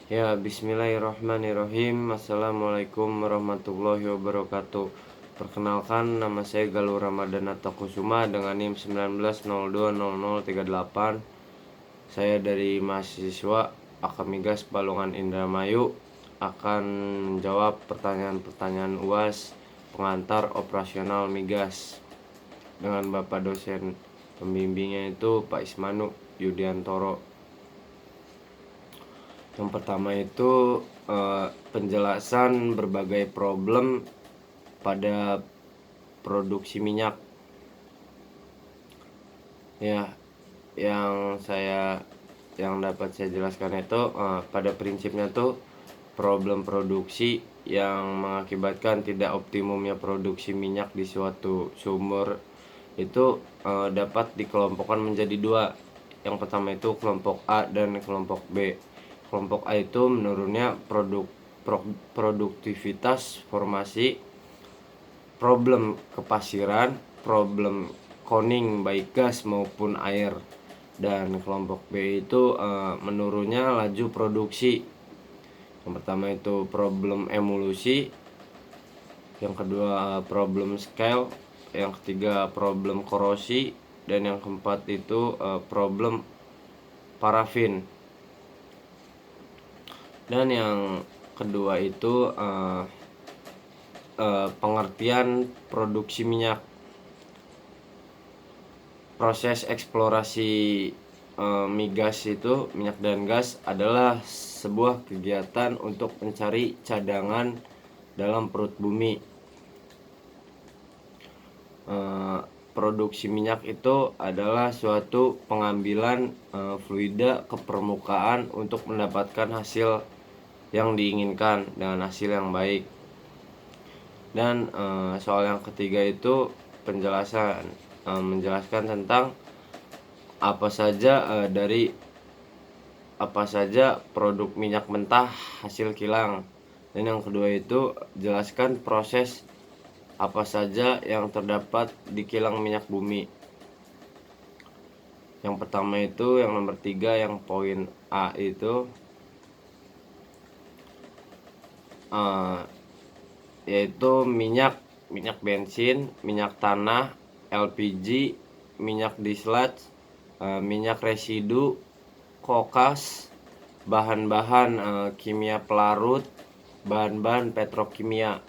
Ya, bismillahirrahmanirrahim. Assalamualaikum warahmatullahi wabarakatuh. Perkenalkan, nama saya Galuh Ramadhan Kusuma dengan NIM 19020038. Saya dari mahasiswa Akamigas Balongan Indramayu akan menjawab pertanyaan-pertanyaan UAS pengantar operasional migas dengan Bapak dosen pembimbingnya itu Pak Ismanu Yudiantoro. Yang pertama itu penjelasan berbagai problem pada produksi minyak. Ya, yang dapat saya jelaskan itu pada prinsipnya tuh problem produksi yang mengakibatkan tidak optimumnya produksi minyak di suatu sumber itu dapat dikelompokkan menjadi dua. Yang pertama itu kelompok A dan kelompok B. Kelompok A itu menurunnya produktivitas formasi, problem kepasiran, problem koning baik gas maupun air. Dan kelompok B itu menurunnya laju produksi. Yang pertama itu problem emulusi, yang kedua problem scale, yang ketiga problem korosi, dan yang keempat itu problem parafin. Dan yang kedua itu pengertian produksi minyak. Proses eksplorasi migas itu, minyak dan gas adalah sebuah kegiatan untuk mencari cadangan dalam perut bumi. Produksi minyak itu adalah suatu pengambilan fluida ke permukaan untuk mendapatkan hasil yang diinginkan dengan hasil yang baik. Dan soal yang ketiga itu menjelaskan tentang apa saja produk minyak mentah hasil kilang. Dan yang kedua itu jelaskan proses apa saja yang terdapat di kilang minyak bumi. Yang pertama itu yang nomor 3, yang poin A itu yaitu minyak bensin, minyak tanah, LPG, minyak distillate, minyak residu, kokas, bahan-bahan kimia pelarut, bahan-bahan petrokimia.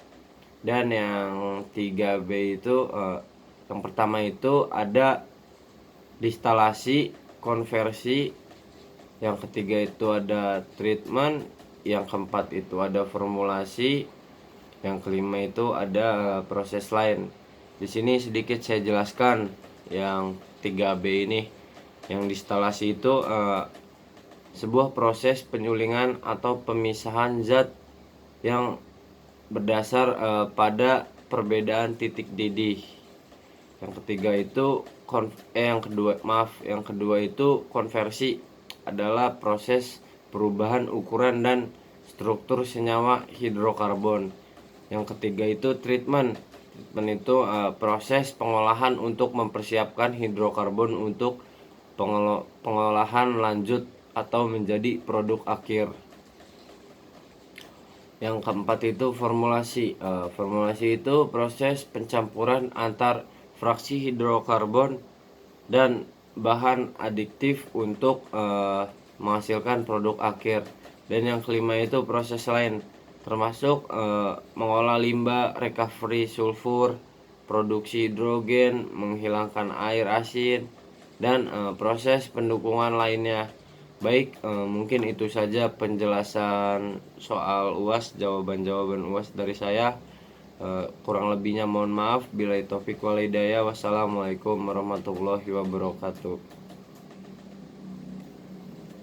Dan yang 3B itu yang pertama itu ada distilasi, konversi, yang ketiga itu ada treatment, yang keempat itu ada formulasi, yang kelima itu ada proses lain. Di sini sedikit saya jelaskan yang 3B ini. Yang distilasi itu sebuah proses penyulingan atau pemisahan zat yang berdasar pada perbedaan titik didih. Yang ketiga itu yang kedua itu konversi, adalah proses perubahan ukuran dan struktur senyawa hidrokarbon. Yang ketiga itu treatment itu proses pengolahan untuk mempersiapkan hidrokarbon untuk pengolahan lanjut atau menjadi produk akhir. Yang keempat itu formulasi. Formulasi itu proses pencampuran antar fraksi hidrokarbon dan bahan adiktif untuk menghasilkan produk akhir. Dan yang kelima itu proses lain, termasuk mengolah limbah, recovery sulfur, produksi hidrogen, menghilangkan air asin, dan proses pendukungan lainnya. Baik, mungkin itu saja penjelasan soal UAS, jawaban-jawaban UAS dari saya. Kurang lebihnya mohon maaf. Billahi taufik wal hidayah. Wassalamualaikum warahmatullahi wabarakatuh.